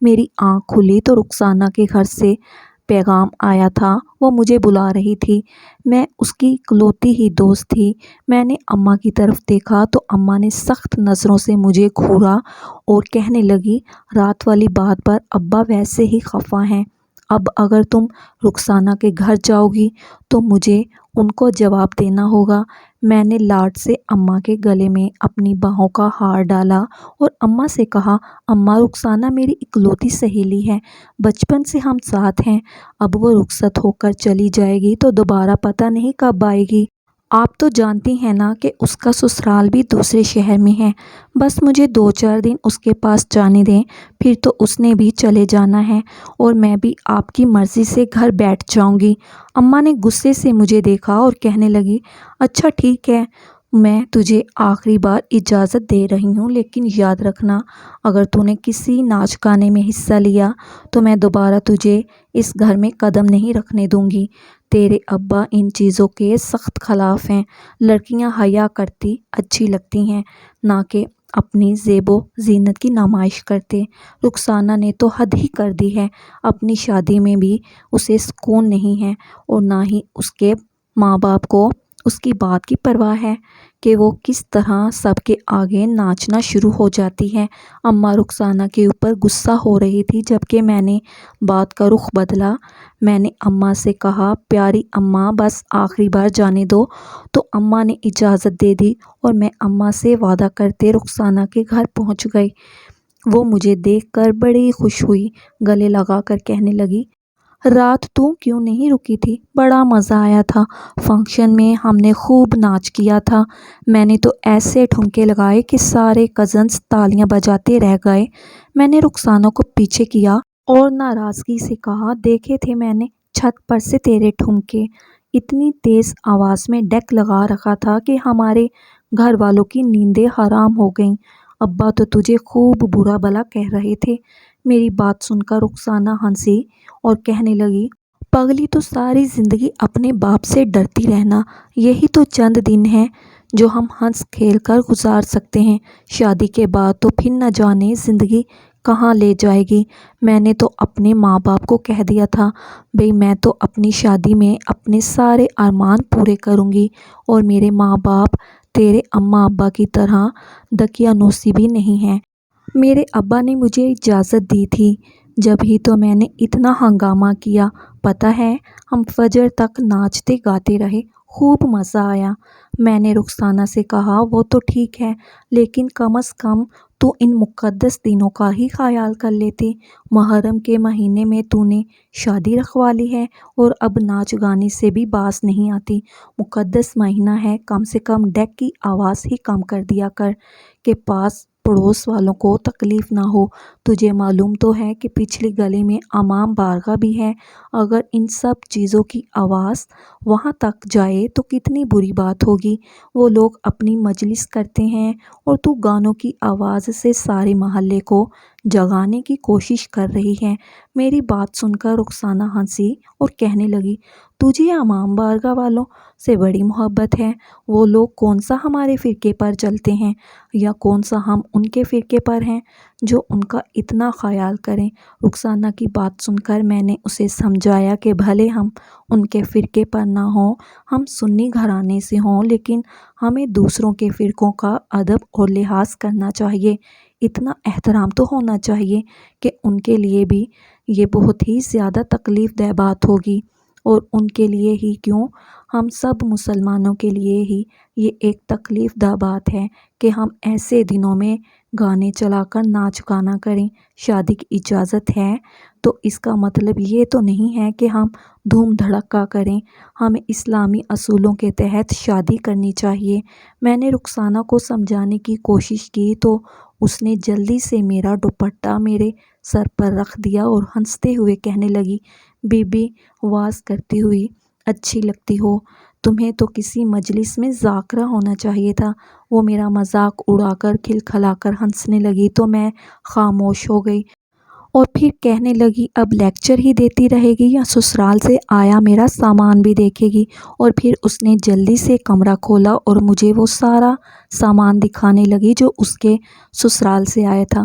میری آنکھ کھلی تو رخسانہ کے گھر سے پیغام آیا تھا۔ وہ مجھے بلا رہی تھی۔ میں اس کی اکلوتی ہی دوست تھی۔ میں نے اماں کی طرف دیکھا تو اماں نے سخت نظروں سے مجھے گھورا اور کہنے لگی، رات والی بات پر ابا ویسے ہی خفا ہیں۔ اب اگر تم رخسانہ کے گھر جاؤ گی تو مجھے ان کو جواب دینا ہوگا۔ میں نے لاڈ سے اماں کے گلے میں اپنی باہوں کا ہار ڈالا اور اماں سے کہا، اماں رخسانہ میری اکلوتی سہیلی ہے، بچپن سے ہم ساتھ ہیں۔ اب وہ رخصت ہو کر چلی جائے گی تو دوبارہ پتہ نہیں کب آئے گی۔ آپ تو جانتی ہیں نا کہ اس کا سسرال بھی دوسرے شہر میں ہے۔ بس مجھے 2-4 دن اس کے پاس جانے دیں، پھر تو اس نے بھی چلے جانا ہے اور میں بھی آپ کی مرضی سے گھر بیٹھ جاؤں گی۔ اماں نے غصے سے مجھے دیکھا اور کہنے لگی، اچھا ٹھیک ہے، میں تجھے آخری بار اجازت دے رہی ہوں، لیکن یاد رکھنا اگر تو نے کسی ناچ گانے میں حصہ لیا تو میں دوبارہ تجھے اس گھر میں قدم نہیں رکھنے دوں گی۔ تیرے ابا ان چیزوں کے سخت خلاف ہیں۔ لڑکیاں حیا کرتی اچھی لگتی ہیں، نہ کہ اپنی زیب و زینت کی نمائش کرتے۔ رخسانہ نے تو حد ہی کر دی ہے۔ اپنی شادی میں بھی اسے سکون نہیں ہے اور نہ ہی اس کے ماں باپ کو اس کی بات کی پرواہ ہے کہ وہ کس طرح سب کے آگے ناچنا شروع ہو جاتی ہے۔ اماں رخسانہ کے اوپر غصہ ہو رہی تھی، جبکہ میں نے بات کا رخ بدلا۔ میں نے اماں سے کہا، پیاری اماں بس آخری بار جانے دو۔ تو اماں نے اجازت دے دی اور میں اماں سے وعدہ کرتے رخسانہ کے گھر پہنچ گئی۔ وہ مجھے دیکھ کر بڑی خوش ہوئی، گلے لگا کر کہنے لگی، رات تو کیوں نہیں رکی تھی؟ بڑا مزہ آیا تھا۔ فنکشن میں ہم نے خوب ناچ کیا تھا۔ میں نے تو ایسے ٹھمکے لگائے کہ سارے کزنز تالیاں بجاتے رہ گئے۔ میں نے رخسانہ کو پیچھے کیا اور ناراضگی سے کہا، دیکھے تھے میں نے چھت پر سے تیرے ٹھمکے۔ اتنی تیز آواز میں ڈیک لگا رکھا تھا کہ ہمارے گھر والوں کی نیندیں حرام ہو گئیں۔ ابا تو تجھے خوب برا بھلا کہہ رہے تھے۔ میری بات سن کر رخسانہ ہنسی اور کہنے لگی، پگلی تو ساری زندگی اپنے باپ سے ڈرتی رہنا۔ یہی تو چند دن ہیں جو ہم ہنس کھیل کر گزار سکتے ہیں، شادی کے بعد تو پھر نہ جانے زندگی کہاں لے جائے گی۔ میں نے تو اپنے ماں باپ کو کہہ دیا تھا، بھئی میں تو اپنی شادی میں اپنے سارے ارمان پورے کروں گی اور میرے ماں باپ تیرے اماں ابا کی طرح دقیانوسی بھی نہیں ہیں۔ میرے ابا نے مجھے اجازت دی تھی، جب ہی تو میں نے اتنا ہنگامہ کیا۔ پتہ ہے ہم فجر تک ناچتے گاتے رہے، خوب مزہ آیا۔ میں نے رخسانہ سے کہا، وہ تو ٹھیک ہے، لیکن کم از کم تو ان مقدس دنوں کا ہی خیال کر لیتی۔ محرم کے مہینے میں تو نے شادی رکھوا لی ہے اور اب ناچ گانے سے بھی باز نہیں آتی۔ مقدس مہینہ ہے، کم سے کم ڈیک کی آواز ہی کم کر دیا کر کہ پاس پڑوس والوں کو تکلیف نہ ہو۔ تجھے معلوم تو ہے کہ پچھلی گلی میں امام بارگاہ بھی ہے۔ اگر ان سب چیزوں کی آواز وہاں تک جائے تو کتنی بری بات ہوگی۔ وہ لوگ اپنی مجلس کرتے ہیں اور تو گانوں کی آواز سے سارے محلے کو جگانے کی کوشش کر رہی ہے۔ میری بات سن کر رخسانہ ہنسی اور کہنے لگی، تجھے امام بارگاہ والوں سے بڑی محبت ہے۔ وہ لوگ کون سا ہمارے فرقے پر چلتے ہیں یا کون سا ہم ان کے فرقے پر ہیں جو ان کا اتنا خیال کریں۔ رخسانہ کی بات سن کر میں نے اسے سمجھایا کہ بھلے ہم ان کے فرقے پر نہ ہوں، ہم سنی گھرانے سے ہوں، لیکن ہمیں دوسروں کے فرقوں کا ادب اور لحاظ کرنا چاہیے۔ اتنا احترام تو ہونا چاہیے کہ ان کے لیے بھی یہ بہت ہی زیادہ تکلیف دہ بات ہوگی، اور ان کے لیے ہی کیوں، ہم سب مسلمانوں کے لیے ہی یہ ایک تکلیف دہ بات ہے کہ ہم ایسے دنوں میں گانے چلا کر ناچ گانا کریں۔ شادی کی اجازت ہے تو اس کا مطلب یہ تو نہیں ہے کہ ہم دھوم دھڑکا کریں۔ ہمیں اسلامی اصولوں کے تحت شادی کرنی چاہیے۔ میں نے رخسانہ کو سمجھانے کی کوشش کی تو اس نے جلدی سے میرا دوپٹہ میرے سر پر رکھ دیا اور ہنستے ہوئے کہنے لگی، بی بی واز کرتی ہوئی اچھی لگتی ہو، تمہیں تو کسی مجلس میں ذاکرہ ہونا چاہیے تھا۔ وہ میرا مذاق اڑا کر کھلکھلا کر ہنسنے لگی تو میں خاموش ہو گئی اور پھر کہنے لگی، اب لیکچر ہی دیتی رہے گی یا سسرال سے آیا میرا سامان بھی دیکھے گی؟ اور پھر اس نے جلدی سے کمرہ کھولا اور مجھے وہ سارا سامان دکھانے لگی جو اس کے سسرال سے آیا تھا۔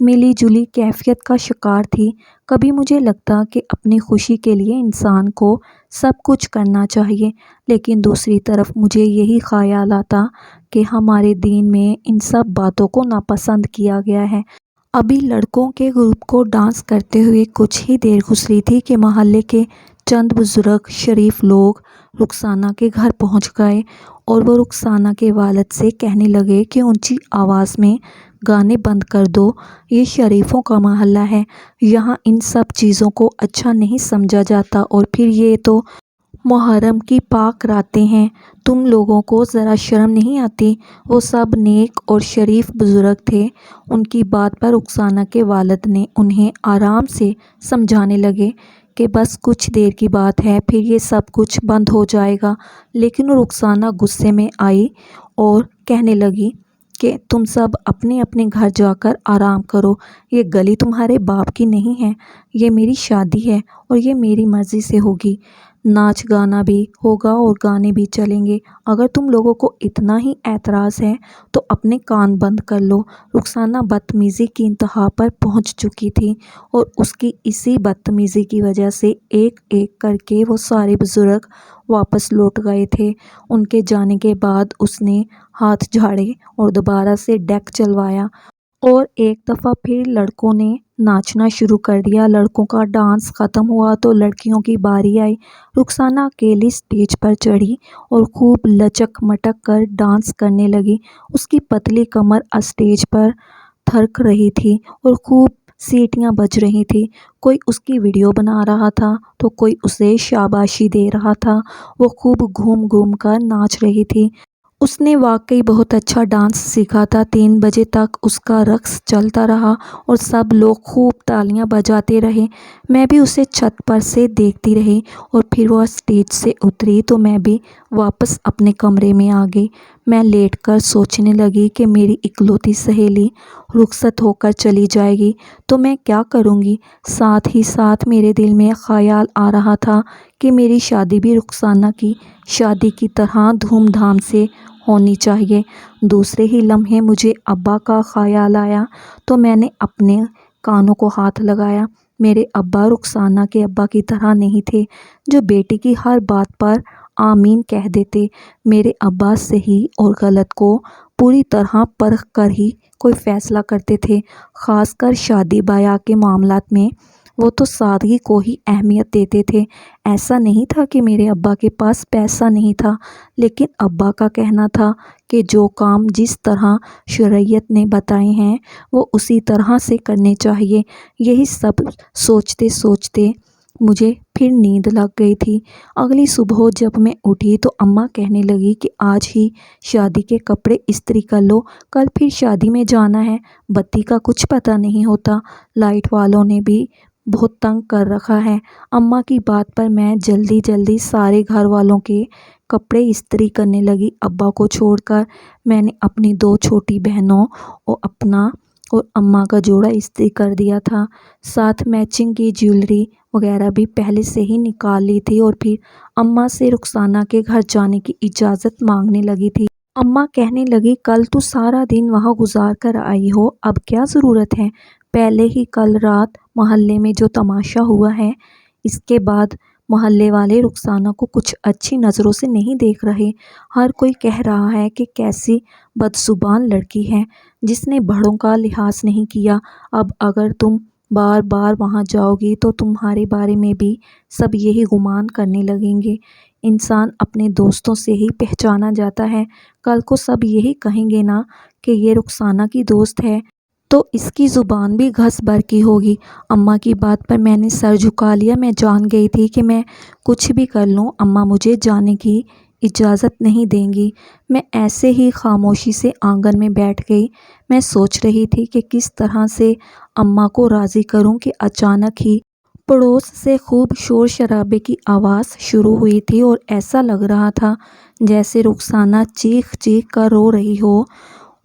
ملی جلی کیفیت کا شکار تھی۔ کبھی مجھے لگتا کہ اپنی خوشی کے لیے انسان کو سب کچھ کرنا چاہیے، لیکن دوسری طرف مجھے یہی خیال آتا کہ ہمارے دین میں ان سب باتوں کو ناپسند کیا گیا ہے۔ ابھی لڑکوں کے گروپ کو ڈانس کرتے ہوئے کچھ ہی دیر گزری تھی کہ محلے کے چند بزرگ شریف لوگ رخسانہ کے گھر پہنچ گئے اور وہ رخسانہ کے والد سے کہنے لگے کہ اونچی آواز میں گانے بند کر دو، یہ شریفوں کا محلہ ہے، یہاں ان سب چیزوں کو اچھا نہیں سمجھا جاتا، اور پھر یہ تو محرم کی پاک راتیں ہیں، تم لوگوں کو ذرا شرم نہیں آتی؟ وہ سب نیک اور شریف بزرگ تھے۔ ان کی بات پر رخسانہ کے والد نے انہیں آرام سے سمجھانے لگے کہ بس کچھ دیر کی بات ہے، پھر یہ سب کچھ بند ہو جائے گا، لیکن رخسانہ غصے میں آئی اور کہنے لگی کہ تم سب اپنے اپنے گھر جا کر آرام کرو، یہ گلی تمہارے باپ کی نہیں ہے، یہ میری شادی ہے اور یہ میری مرضی سے ہوگی، ناچ گانا بھی ہوگا اور گانے بھی چلیں گے، اگر تم لوگوں کو اتنا ہی اعتراض ہے تو اپنے کان بند کر لو۔ رخسانہ بدتمیزی کی انتہا پر پہنچ چکی تھی اور اس کی اسی بدتمیزی کی وجہ سے ایک ایک کر کے وہ سارے بزرگ واپس لوٹ گئے تھے۔ ان کے جانے کے بعد اس نے ہاتھ جھاڑے اور دوبارہ سے ڈیک چلوایا اور ایک دفعہ پھر لڑکوں نے ناچنا شروع کر دیا۔ لڑکوں کا ڈانس ختم ہوا تو لڑکیوں کی باری آئی۔ رخسانہ اکیلی اسٹیج پر چڑھی اور خوب لچک مٹک کر ڈانس کرنے لگی۔ اس کی پتلی کمر اسٹیج پر تھرک رہی تھی اور خوب سیٹیاں بج رہی تھیں۔ کوئی اس کی ویڈیو بنا رہا تھا تو کوئی اسے شاباشی دے رہا تھا۔ وہ خوب گھوم گھوم کر ناچ رہی تھی۔ اس نے واقعی بہت اچھا ڈانس سیکھا تھا۔ 3 بجے تک اس کا رقص چلتا رہا اور سب لوگ خوب تالیاں بجاتے رہے۔ میں بھی اسے چھت پر سے دیکھتی رہی اور پھر وہ اسٹیج سے اتری تو میں بھی واپس اپنے کمرے میں آ گئی۔ میں لیٹ کر سوچنے لگی کہ میری اکلوتی سہیلی رخصت ہو کر چلی جائے گی تو میں کیا کروں گی۔ ساتھ ہی ساتھ میرے دل میں خیال آ رہا تھا کہ میری شادی بھی رخسانہ کی شادی کی طرح دھوم دھام سے ہونی چاہیے۔ دوسرے ہی لمحے مجھے ابا کا خیال آیا تو میں نے اپنے کانوں کو ہاتھ لگایا۔ میرے ابا رخسانہ کے ابا کی طرح نہیں تھے جو بیٹی کی ہر بات پر آمین کہہ دیتے۔ میرے ابا صحیح اور غلط کو پوری طرح پرکھ کر ہی کوئی فیصلہ کرتے تھے، خاص کر شادی بیاہ کے معاملات میں۔ وہ تو سادگی کو ہی اہمیت دیتے تھے۔ ایسا نہیں تھا کہ میرے ابا کے پاس پیسہ نہیں تھا، لیکن ابا کا کہنا تھا کہ جو کام جس طرح شریعت نے بتائے ہیں وہ اسی طرح سے کرنے چاہیے۔ یہی سب سوچتے سوچتے مجھے پھر نیند لگ گئی تھی۔ اگلی صبح جب میں اٹھی تو اماں کہنے لگی کہ آج ہی شادی کے کپڑے استری کر لو، کل پھر شادی میں جانا ہے۔ بتی کا کچھ پتہ نہیں ہوتا، لائٹ والوں نے بھی بہت تنگ کر رکھا ہے۔ اماں کی بات پر میں جلدی جلدی سارے گھر والوں کے کپڑے استری کرنے لگی۔ ابا کو چھوڑ کر میں نے اپنی 2 چھوٹی بہنوں اور اپنا اور اماں کا جوڑا استری کر دیا تھا۔ ساتھ میچنگ کی جیولری وغیرہ بھی پہلے سے ہی نکال لی تھی اور پھر اماں سے رخسانہ کے گھر جانے کی اجازت مانگنے لگی تھی۔ اماں کہنے لگی کل تو سارا دن وہاں گزار کر آئی ہو، اب کیا ضرورت ہے؟ پہلے ہی کل رات محلے میں جو تماشا ہوا ہے، اس کے بعد محلے والے رخسانہ کو کچھ اچھی نظروں سے نہیں دیکھ رہے۔ ہر کوئی کہہ رہا ہے کہ کیسی بدزبان لڑکی ہے جس نے بڑوں کا لحاظ نہیں کیا۔ اب اگر تم بار بار وہاں جاؤ گی تو تمہارے بارے میں بھی سب یہی گمان کرنے لگیں گے۔ انسان اپنے دوستوں سے ہی پہچانا جاتا ہے، کل کو سب یہی کہیں گے نا کہ یہ رخسانہ کی دوست ہے تو اس کی زبان بھی گھس بھر کی ہوگی۔ اماں کی بات پر میں نے سر جھکا لیا۔ میں جان گئی تھی کہ میں کچھ بھی کر لوں اماں مجھے جانے کی اجازت نہیں دیں گی۔ میں ایسے ہی خاموشی سے آنگن میں بیٹھ گئی۔ میں سوچ رہی تھی کہ کس طرح سے اماں کو راضی کروں کہ اچانک ہی پڑوس سے خوب شور شرابے کی آواز شروع ہوئی تھی اور ایسا لگ رہا تھا جیسے رخسانہ چیخ چیخ کر رو رہی ہو۔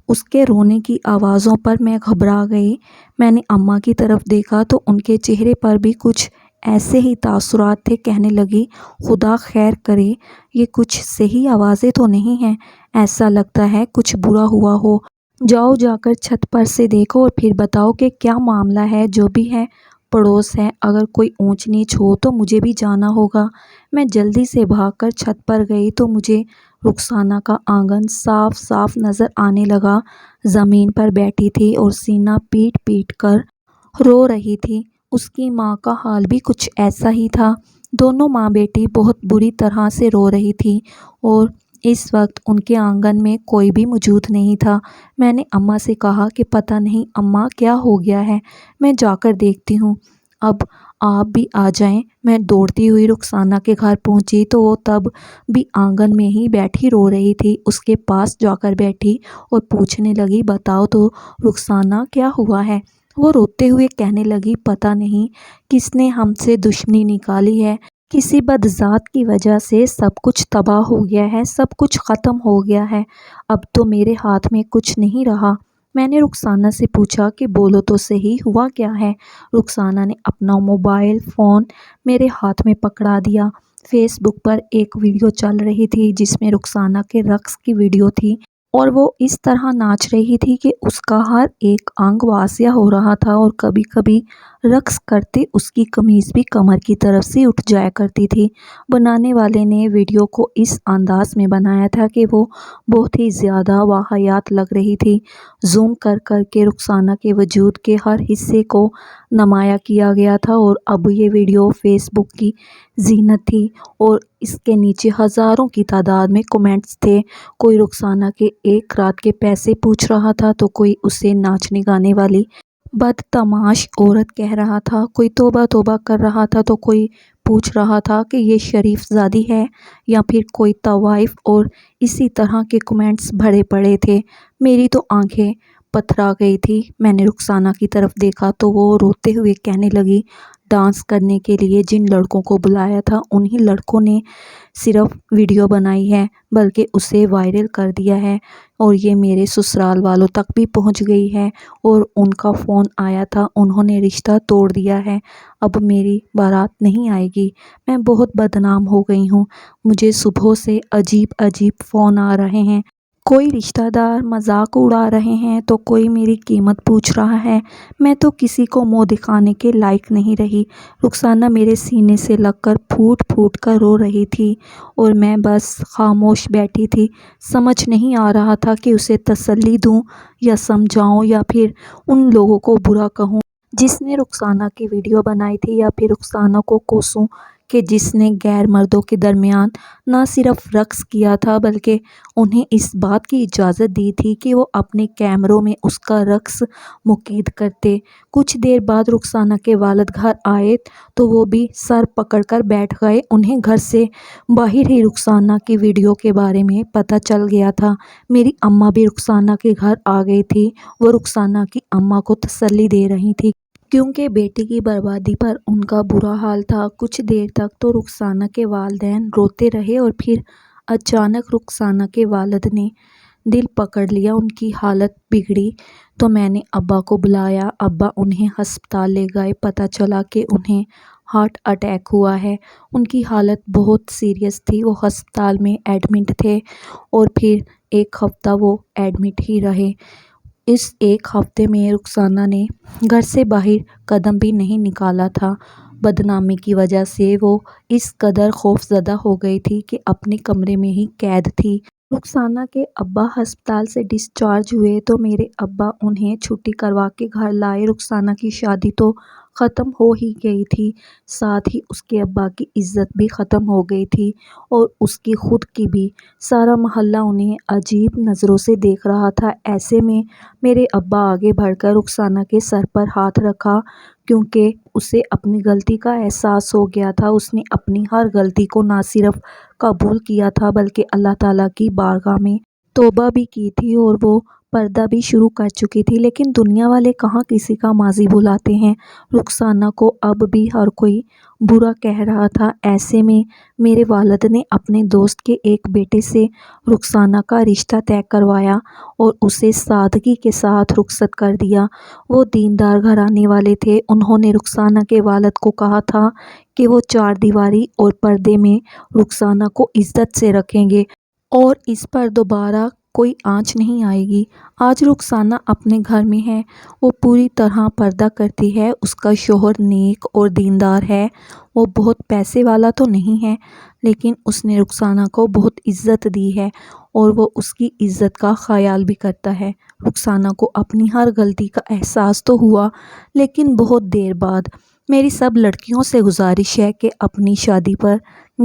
اس کے رونے کی آوازوں پر میں گھبرا گئی۔ میں نے اماں کی طرف دیکھا تو ان کے چہرے پر بھی کچھ ایسے ہی تاثرات تھے۔ کہنے لگی خدا خیر کرے، یہ کچھ صحیح آوازیں تو نہیں ہیں، ایسا لگتا ہے کچھ برا ہوا ہو۔ جاؤ جا کر چھت پر سے دیکھو اور پھر بتاؤ کہ کیا معاملہ ہے۔ جو بھی ہے پڑوس ہے، اگر کوئی اونچ نیچ ہو تو مجھے بھی جانا ہوگا۔ میں جلدی سے بھاگ کر چھت پر گئی تو مجھے رخسانہ کا آنگن صاف صاف نظر آنے لگا۔ زمین پر بیٹھی تھی اور سینہ پیٹ پیٹ کر رو رہی تھی۔ اس کی ماں کا حال بھی کچھ ایسا ہی تھا۔ دونوں ماں بیٹی بہت بری طرح سے رو رہی تھی اور اس وقت ان کے آنگن میں کوئی بھی موجود نہیں تھا۔ میں نے اماں سے کہا کہ پتہ نہیں اماں کیا ہو گیا ہے، میں جا کر دیکھتی ہوں، اب آپ بھی آ جائیں۔ میں دوڑتی ہوئی رخسانہ کے گھر پہنچی تو وہ تب بھی آنگن میں ہی بیٹھی رو رہی تھی۔ اس کے پاس جا کر بیٹھی اور پوچھنے لگی، بتاؤ تو رخسانہ کیا ہوا ہے؟ وہ روتے ہوئے کہنے لگی، پتہ نہیں کس نے ہم سے دشمنی نکالی ہے، کسی بدذات کی وجہ سے سب کچھ تباہ ہو گیا ہے، سب کچھ ختم ہو گیا ہے، اب تو میرے ہاتھ میں کچھ نہیں رہا۔ میں نے رخسانہ سے پوچھا کہ بولو تو صحیح ہوا کیا ہے؟ رخسانہ نے اپنا موبائل فون میرے ہاتھ میں پکڑا دیا۔ فیس بک پر ایک ویڈیو چل رہی تھی جس میں رخسانہ کے رقص کی ویڈیو تھی اور وہ اس طرح ناچ رہی تھی کہ اس کا ہر ایک انگ واسیہ ہو رہا تھا اور کبھی کبھی رقص کرتے اس کی قمیض بھی کمر کی طرف سے اٹھ جایا کرتی تھی۔ بنانے والے نے ویڈیو کو اس انداز میں بنایا تھا کہ وہ بہت ہی زیادہ واہیات لگ رہی تھی۔ زوم کر کر کے رخسانہ کے وجود کے ہر حصے کو نمایاں کیا گیا تھا اور اب یہ ویڈیو فیس بک کی زینت تھی اور اس کے نیچے ہزاروں کی تعداد میں کمنٹس تھے۔ کوئی رخسانہ کے ایک رات کے پیسے پوچھ رہا تھا تو کوئی اسے ناچنے گانے والی بدتماش عورت کہہ رہا تھا، کوئی توبہ توبہ کر رہا تھا تو کوئی پوچھ رہا تھا کہ یہ شریف زادی ہے یا پھر کوئی طوائف، اور اسی طرح کے کمنٹس بھرے پڑے تھے۔ میری تو آنکھیں پتھرا گئی تھی۔ میں نے رخسانہ کی طرف دیکھا تو وہ روتے ہوئے کہنے لگی، ڈانس کرنے کے لیے جن لڑکوں کو بلایا تھا انہی لڑکوں نے صرف ویڈیو بنائی ہے بلکہ اسے وائرل کر دیا ہے اور یہ میرے سسرال والوں تک بھی پہنچ گئی ہے اور ان کا فون آیا تھا، انہوں نے رشتہ توڑ دیا ہے، اب میری بارات نہیں آئے گی، میں بہت بدنام ہو گئی ہوں۔ مجھے صبح سے عجیب عجیب فون آ رہے ہیں، کوئی رشتہ دار مذاق اڑا رہے ہیں تو کوئی میری قیمت پوچھ رہا ہے، میں تو کسی کو منہ دکھانے کے لائق نہیں رہی۔ رخسانہ میرے سینے سے لگ کر پھوٹ پھوٹ کر رو رہی تھی اور میں بس خاموش بیٹھی تھی۔ سمجھ نہیں آ رہا تھا کہ اسے تسلی دوں یا سمجھاؤں یا پھر ان لوگوں کو برا کہوں جس نے رخسانہ کی ویڈیو بنائی تھی، یا پھر رخسانہ کو کوسوں کہ جس نے غیر مردوں کے درمیان نہ صرف رقص کیا تھا بلکہ انہیں اس بات کی اجازت دی تھی کہ وہ اپنے کیمروں میں اس کا رقص مقید کرتے۔ کچھ دیر بعد رخسانہ کے والد گھر آئے تو وہ بھی سر پکڑ کر بیٹھ گئے، انہیں گھر سے باہر ہی رخسانہ کی ویڈیو کے بارے میں پتہ چل گیا تھا۔ میری اماں بھی رخسانہ کے گھر آ گئی تھی، وہ رخسانہ کی اماں کو تسلی دے رہی تھی کیونکہ بیٹی کی بربادی پر ان کا برا حال تھا۔ کچھ دیر تک تو رخسانہ کے والدین روتے رہے اور پھر اچانک رخسانہ کے والد نے دل پکڑ لیا، ان کی حالت بگڑی تو میں نے ابا کو بلایا۔ ابا انہیں ہسپتال لے گئے، پتہ چلا کہ انہیں ہارٹ اٹیک ہوا ہے، ان کی حالت بہت سیریس تھی، وہ ہسپتال میں ایڈمٹ تھے اور پھر ایک ہفتہ وہ ایڈمٹ ہی رہے۔ اس ایک ہفتے میں رخسانہ نے گھر سے باہر قدم بھی نہیں نکالا تھا۔ بدنامی کی وجہ سے وہ اس قدر خوفزدہ ہو گئی تھی کہ اپنے کمرے میں ہی قید تھی۔ رخسانہ کے ابا ہسپتال سے ڈسچارج ہوئے تو میرے ابا انہیں چھٹی کروا کے گھر لائے۔ رخسانہ کی شادی تو ختم ہو ہی گئی تھی، ساتھ ہی اس کے ابا کی عزت بھی ختم ہو گئی تھی اور اس کی خود کی بھی۔ سارا محلہ انہیں عجیب نظروں سے دیکھ رہا تھا۔ ایسے میں میرے ابا آگے بڑھ کر رخسانہ کے سر پر ہاتھ رکھا کیونکہ اسے اپنی غلطی کا احساس ہو گیا تھا۔ اس نے اپنی ہر غلطی کو نہ صرف قبول کیا تھا بلکہ اللہ تعالیٰ کی بارگاہ میں توبہ بھی کی تھی اور وہ پردہ بھی شروع کر چکی تھی، لیکن دنیا والے کہاں کسی کا ماضی بھلاتے ہیں۔ رخسانہ کو اب بھی ہر کوئی برا کہہ رہا تھا۔ ایسے میں میرے والد نے اپنے دوست کے ایک بیٹے سے رخسانہ کا رشتہ طے کروایا اور اسے سادگی کے ساتھ رخصت کر دیا۔ وہ دیندار گھرانے والے تھے، انہوں نے رخسانہ کے والد کو کہا تھا کہ وہ چار دیواری اور پردے میں رخسانہ کو عزت سے رکھیں گے اور اس پر دوبارہ کوئی آنچ نہیں آئے گی۔ آج رخسانہ اپنے گھر میں ہے، وہ پوری طرح پردہ کرتی ہے۔ اس کا شوہر نیک اور دیندار ہے، وہ بہت پیسے والا تو نہیں ہے، لیکن اس نے رخسانہ کو بہت عزت دی ہے اور وہ اس کی عزت کا خیال بھی کرتا ہے۔ رخسانہ کو اپنی ہر غلطی کا احساس تو ہوا، لیکن بہت دیر بعد۔ میری سب لڑکیوں سے گزارش ہے کہ اپنی شادی پر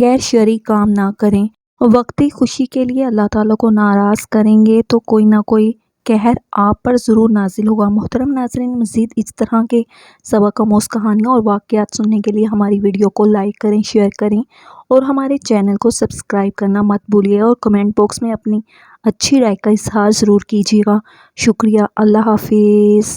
غیر شرعی کام نہ کریں۔ وقتی خوشی کے لیے اللہ تعالیٰ کو ناراض کریں گے تو کوئی نہ کوئی قہر آپ پر ضرور نازل ہوگا۔ محترم ناظرین، مزید اس طرح کے سبق آموز کہانیاں اور واقعات سننے کے لیے ہماری ویڈیو کو لائک کریں، شیئر کریں اور ہمارے چینل کو سبسکرائب کرنا مت بھولیے، اور کمنٹ باکس میں اپنی اچھی رائے کا اظہار ضرور کیجیے گا۔ شکریہ۔ اللہ حافظ۔